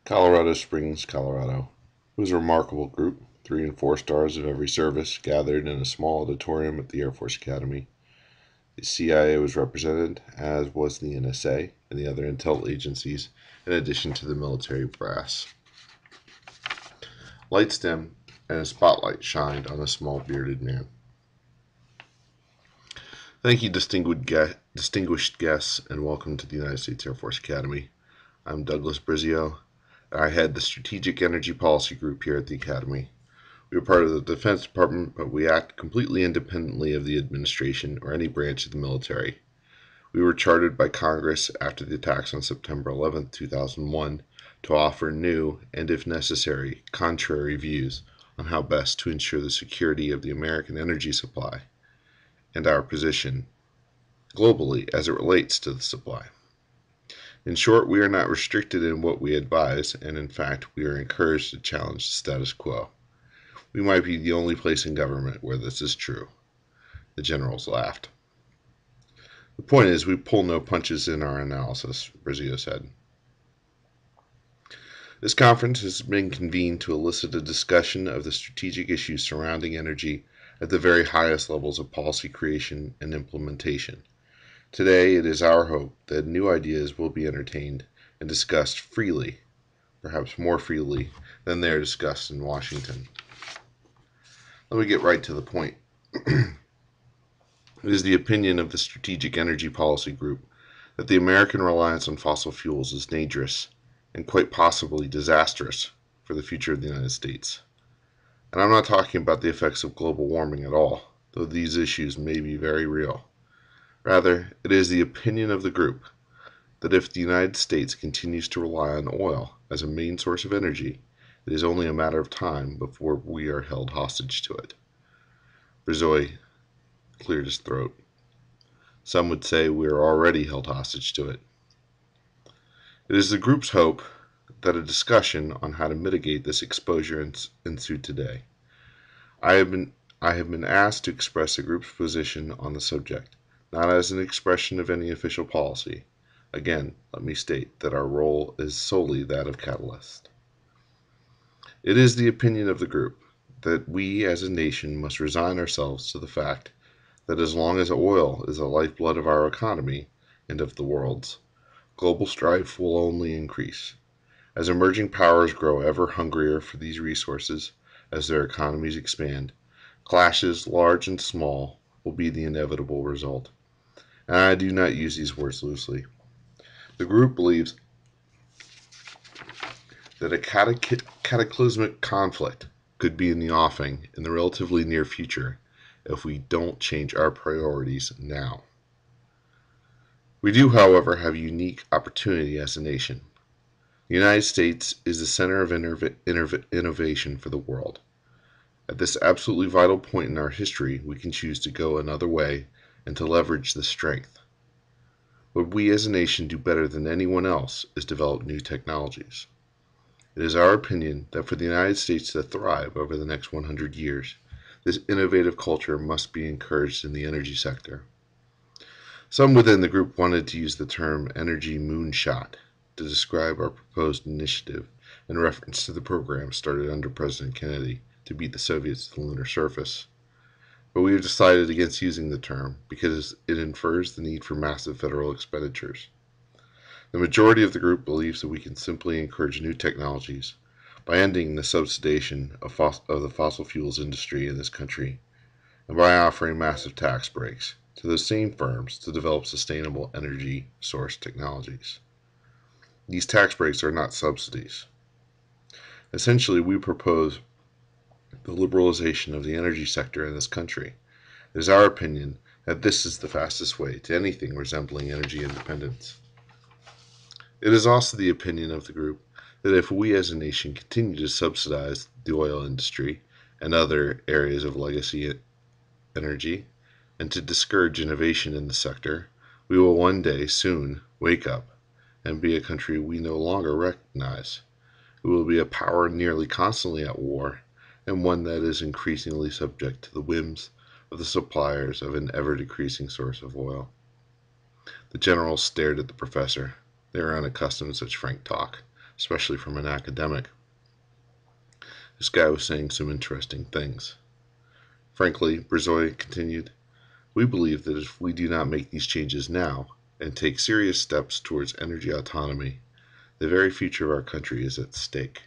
Colorado Springs, Colorado. It was a remarkable group. 3 and 4 stars of every service gathered in a small auditorium at the Air Force Academy. The CIA was represented, as was the NSA and the other intel agencies, in addition to the military brass. Lights dimmed, and a spotlight shined on a small bearded man. Thank you, distinguished guests, and welcome to the United States Air Force Academy. I'm Douglas Brizio, and I head the Strategic Energy Policy Group here at the Academy. We are part of the Defense Department, but we act completely independently of the administration or any branch of the military. We were chartered by Congress after the attacks on September 11, 2001, to offer new, and if necessary, contrary views on how best to ensure the security of the American energy supply and our position globally as it relates to the supply. In short, we are not restricted in what we advise, and in fact, we are encouraged to challenge the status quo. We might be the only place in government where this is true. The generals laughed. The point is, we pull no punches in our analysis, Brizio said. This conference has been convened to elicit a discussion of the strategic issues surrounding energy at the very highest levels of policy creation and implementation. Today, it is our hope that new ideas will be entertained and discussed freely, perhaps more freely than they are discussed in Washington. Let me get right to the point. It is the opinion of the Strategic Energy Policy Group that the American reliance on fossil fuels is dangerous and quite possibly disastrous for the future of the United States. And I'm not talking about the effects of global warming at all, though these issues may be very real. Rather, it is the opinion of the group that if the United States continues to rely on oil as a main source of energy, it is only a matter of time before we are held hostage to it. Brizio cleared his throat. Some would say we are already held hostage to it. It is the group's hope that a discussion on how to mitigate this exposure ensue today. I have been asked to express the group's position on the subject, not as an expression of any official policy. Again, let me state that our role is solely that of catalyst. It is the opinion of the group that we as a nation must resign ourselves to the fact that as long as oil is the lifeblood of our economy and of the world's, global strife will only increase. As emerging powers grow ever hungrier for these resources as their economies expand, clashes, large and small, will be the inevitable result. And I do not use these words loosely. The group believes that a cataclysmic conflict could be in the offing in the relatively near future if we don't change our priorities now. We do, however, have a unique opportunity as a nation. The United States is the center of innovation for the world. At this absolutely vital point in our history, we can choose to go another way and to leverage this strength. What we as a nation do better than anyone else is develop new technologies. It is our opinion that for the United States to thrive over the next 100 years, this innovative culture must be encouraged in the energy sector. Some within the group wanted to use the term energy moonshot to describe our proposed initiative in reference to the program started under President Kennedy to beat the Soviets to the lunar surface. But we have decided against using the term because it infers the need for massive federal expenditures. The majority of the group believes that we can simply encourage new technologies by ending the subsidization of the fossil fuels industry in this country and by offering massive tax breaks to those same firms to develop sustainable energy source technologies. These tax breaks are not subsidies. Essentially, we propose the liberalization of the energy sector in this country. It is our opinion that this is the fastest way to anything resembling energy independence. It is also the opinion of the group that if we as a nation continue to subsidize the oil industry and other areas of legacy energy, and to discourage innovation in the sector, we will one day soon wake up and be a country we no longer recognize. We will be a power nearly constantly at war, and one that is increasingly subject to the whims of the suppliers of an ever-decreasing source of oil. The generals stared at the professor. They were unaccustomed to such frank talk, especially from an academic. This guy was saying some interesting things. Frankly, Berzoy continued, we believe that if we do not make these changes now and take serious steps towards energy autonomy, the very future of our country is at stake.